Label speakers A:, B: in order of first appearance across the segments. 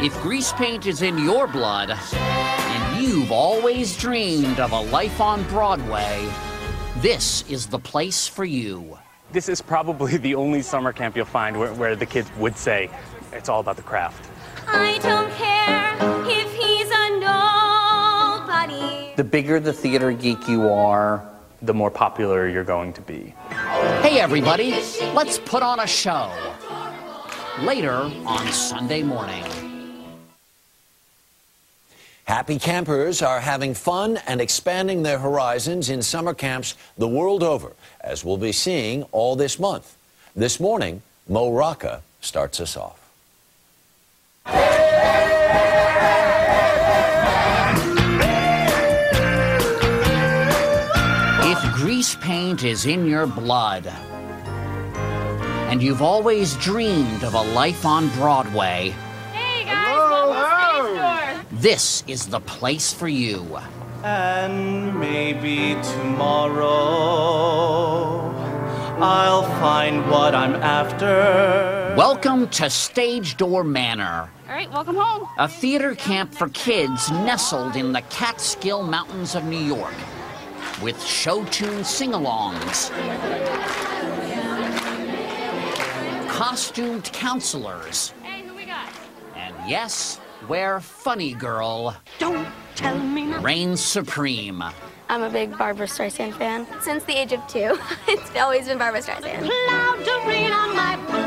A: If grease paint is in your blood, and you've always dreamed of a life on Broadway, this is the place for you.
B: This is probably the only summer camp you'll find where the kids would say, it's all about the craft.
C: I don't care if he's a nobody.
D: The bigger the theater geek you are,
B: The more popular you're going to be.
A: Hey everybody, let's put on a show. Later on Sunday morning.
E: Happy campers are having fun and expanding their horizons in summer camps the world over, as we'll be seeing all this month. This morning, Rocca starts us off.
A: If grease paint is in your blood, and you've always dreamed of a life on Broadway,
C: Hey guys, welcome to Stagedoor.
A: this is the place for you.
F: And maybe tomorrow I'll find what I'm after.
A: Welcome to Stagedoor Manor,
C: All right, welcome home.
A: a theater camp for kids nestled in the Catskill Mountains of New York, with show tune sing-alongs, costumed counselors,
C: Hey, who we got?
A: and yes, where Funny Girl
C: Don't tell me no.
A: reigns supreme.
G: I'm a big Barbra Streisand fan.
H: Since the age of 2. It's always been Barbra Streisand.
C: Cloud to rain on my
H: Brain,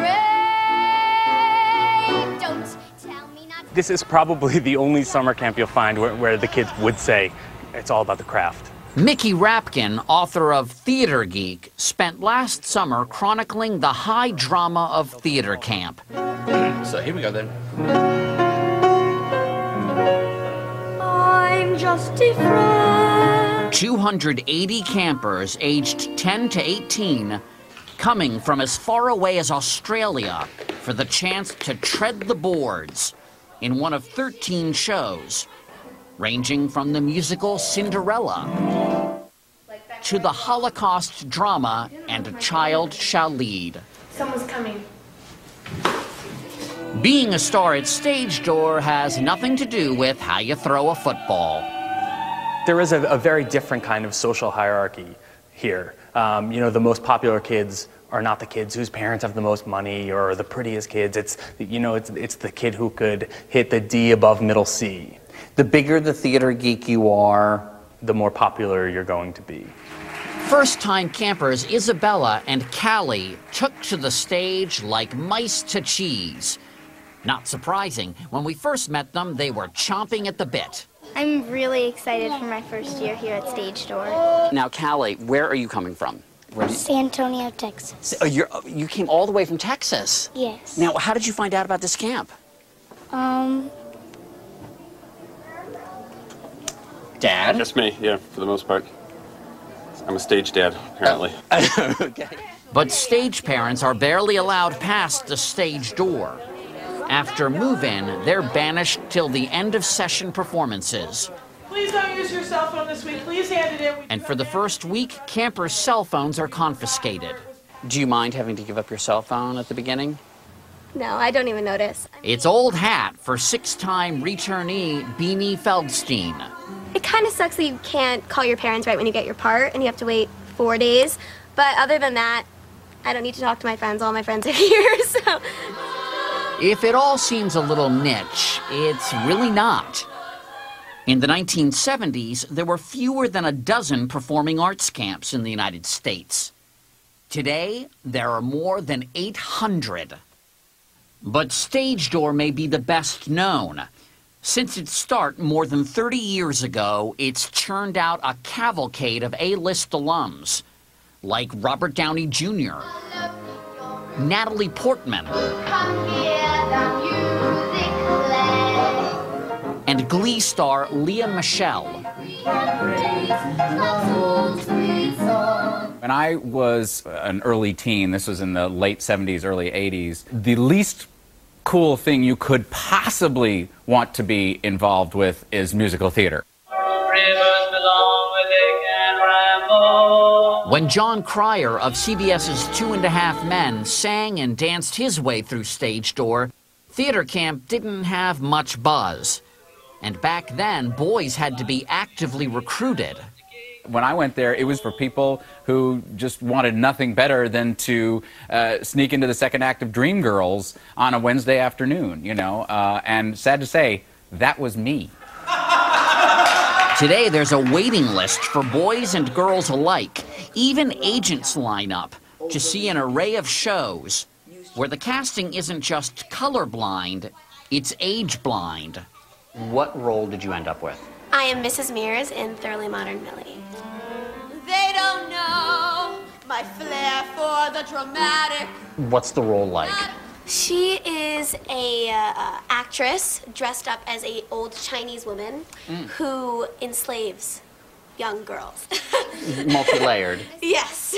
H: don't tell me not to.
B: This is probably the only summer camp you'll find where the kids would say, it's all about the craft.
A: Mickey Rapkin, author of Theater Geek, spent last summer chronicling the high drama of theater camp.
D: So here we go then.
C: I'm just different.
A: 280 campers aged 10 to 18 coming from as far away as Australia for the chance to tread the boards in one of 13 shows, ranging from the musical Cinderella to the Holocaust drama And a Child Shall Lead.
G: Someone's coming.
A: Being a star at Stagedoor has nothing to do with how you throw a football.
B: There is a very different kind of social hierarchy here. You know, the most popular kids are not the kids whose parents have the most money or the prettiest kids. It's the kid who could hit the D above middle C.
D: The bigger the theater geek you are,
B: The more popular you're going to be.
A: First-time campers Isabella and Callie took to the stage like mice to cheese. Not surprising, when we first met them, they were chomping at the bit.
H: I'm really excited for my first year here at Stagedoor.
A: Now, Callie, where are you coming from?
G: San Antonio, Texas.
A: You came all the way from Texas.
G: Yes.
A: Now, how did you find out about this camp?
D: Dad?
I: Just me, yeah, for the most part. I'm a stage dad, apparently.
D: Okay.
A: But stage parents are barely allowed past the stage door. After move-in, they're banished till the end of session performances.
J: Please don't use your cell phone this week. Please hand it in.
A: And for the first week, campers' cell phones are confiscated. Do you mind having to give up your cell phone at the beginning?
H: No, I don't even notice.
A: It's old hat for six-time returnee Beanie Feldstein.
H: It kind of sucks that you can't call your parents right when you get your part and you have to wait 4 days. But other than that, I don't need to talk to my friends. All my friends are here, so.
A: If it all seems a little niche, it's really not. In the 1970s, there were fewer than a dozen performing arts camps in the United States. Today, there are more than 800. But Stagedoor may be the best known. Since its start more than 30 years ago, it's churned out a cavalcade of A-list alums, like Robert Downey Jr., Natalie Portman, and Glee star Lea Michele.
K: When I was an early teen, this was in the late 70s, early 80s, the least cool thing you could possibly want to be involved with is musical theater.
A: When John Cryer of CBS's 2.5 Men sang and danced his way through Stagedoor, Theater camp didn't have much buzz. And back then, boys had to be actively recruited.
K: When I went there, it was for people who just wanted nothing better than to sneak into the second act of Dreamgirls on a Wednesday afternoon, you know. And sad to say, that was me.
A: Today, there's a waiting list for boys and girls alike. Even agents line up to see an array of shows where the casting isn't just colorblind, it's age blind.
D: What role did you end up with?
H: I am Mrs. Mears in Thoroughly Modern Millie. They don't know my flair for the dramatic.
D: What's the role like?
H: She is a actress dressed up as a old Chinese woman who enslaves young girls.
D: Multi-layered.
H: Yes.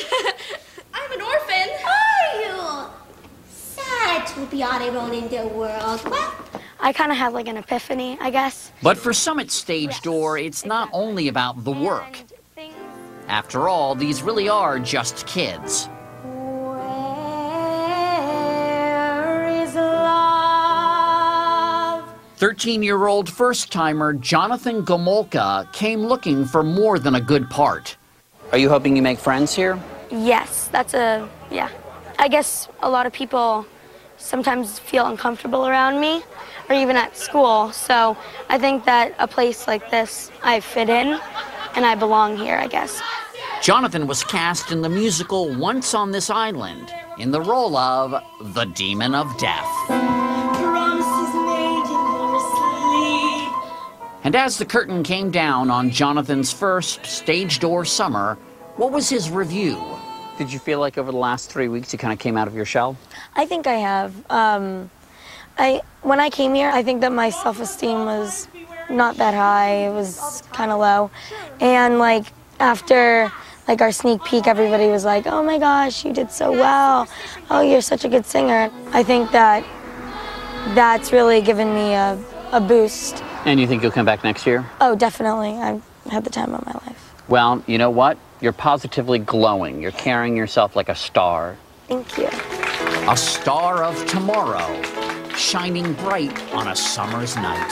H: I'm an orphan. Are you? Sad to be on a roll in the world. Well,
G: I kind of had like an epiphany, I guess.
A: But for some at Stagedoor, it's not only about the work. After all, these really are just kids.
H: where is love?
A: 13-year-old first-timer Jonathan Gomolka came looking for more than a good part.
D: Are you hoping you make friends here?
G: Yes, yeah. I guess a lot of people sometimes feel uncomfortable around me, or even at school. So I think that a place like this, I fit in, and I belong here, I guess.
A: Jonathan was cast in the musical Once on This Island in the role of the Demon of Death.
C: Promises made in your sleep.
A: And as the curtain came down on Jonathan's first Stagedoor summer, what was his review?
D: Did you feel like over the last 3 weeks you kind of came out of your shell?
G: I think I have. When I came here, I think that my self-esteem was not that high. It was kind of low. And like after like our sneak peek, everybody was like, "Oh my gosh, you did so well. Oh, you're such a good singer." I think that that's really given me a boost.
D: And you think you'll come back next year?
G: Oh, definitely. I've had the time of my life.
D: Well, you know what? You're positively glowing. You're carrying yourself like a star.
G: Thank you.
A: A star of tomorrow, shining bright on a summer's night.